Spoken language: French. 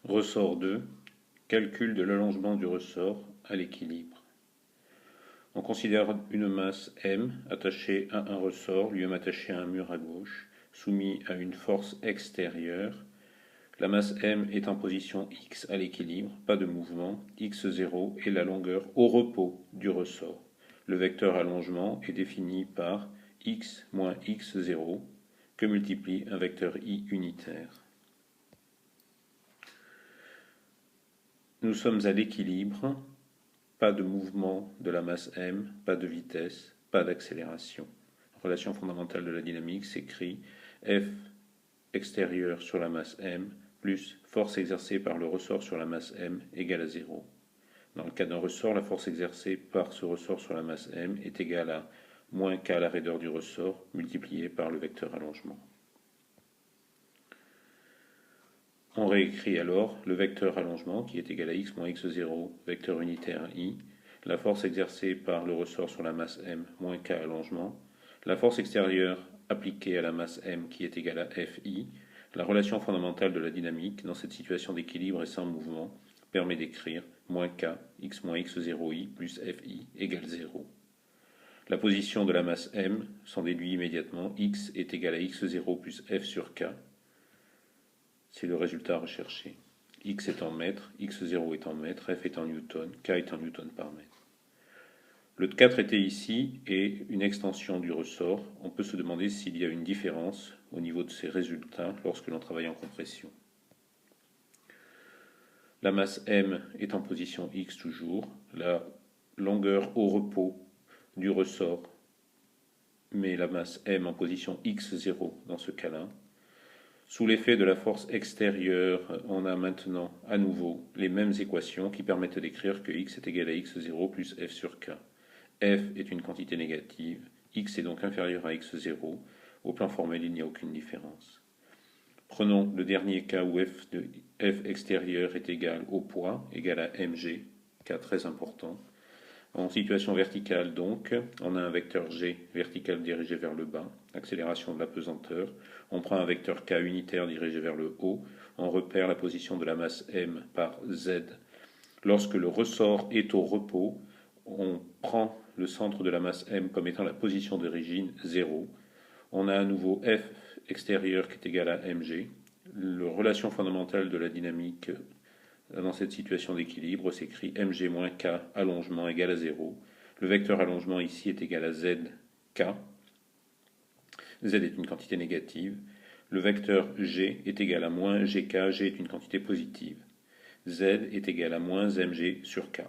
Ressort 2. Calcul de l'allongement du ressort à l'équilibre. On considère une masse M attachée à un ressort, lui-même attaché à un mur à gauche, soumis à une force extérieure. La masse M est en position X à l'équilibre, pas de mouvement, X0 est la longueur au repos du ressort. Le vecteur allongement est défini par X moins X0 que multiplie un vecteur I unitaire. Nous sommes à l'équilibre, pas de mouvement de la masse M, pas de vitesse, pas d'accélération. Relation fondamentale de la dynamique s'écrit F extérieur sur la masse M plus force exercée par le ressort sur la masse M égale à 0. Dans le cas d'un ressort, la force exercée par ce ressort sur la masse M est égale à moins k la raideur du ressort multiplié par le vecteur allongement. On réécrit alors le vecteur allongement qui est égal à x moins x0, vecteur unitaire i, la force exercée par le ressort sur la masse m moins k allongement, la force extérieure appliquée à la masse m qui est égale à fi, la relation fondamentale de la dynamique dans cette situation d'équilibre et sans mouvement permet d'écrire moins k x moins x0i plus fi égale 0. La position de la masse m s'en déduit immédiatement, x est égal à x0 plus f sur k. C'est le résultat recherché. X est en mètres, x0 est en mètres, f est en newton, k est en newton par mètre. Le 4T ici est une extension du ressort. On peut se demander s'il y a une différence au niveau de ces résultats lorsque l'on travaille en compression. La masse M est en position X toujours. La longueur au repos du ressort met la masse M en position X0 dans ce cas-là. Sous l'effet de la force extérieure, on a maintenant à nouveau les mêmes équations qui permettent d'écrire que x est égal à x0 plus f sur k. F est une quantité négative, x est donc inférieur à x0. Au plan formel, il n'y a aucune différence. Prenons le dernier cas où f de f extérieur est égal au poids, égal à mg, cas très important. En situation verticale donc, on a un vecteur g vertical dirigé vers le bas, accélération de la pesanteur. On prend un vecteur k unitaire dirigé vers le haut. On repère la position de la masse m par z. Lorsque le ressort est au repos, on prend le centre de la masse m comme étant la position d'origine 0. On a à nouveau f extérieur qui est égal à mg. La relation fondamentale de la dynamique dans cette situation d'équilibre s'écrit mg moins k allongement égale à 0. Le vecteur allongement ici est égal à zk. Z est une quantité négative. Le vecteur g est égal à moins gk. G est une quantité positive. Z est égal à moins mg sur k.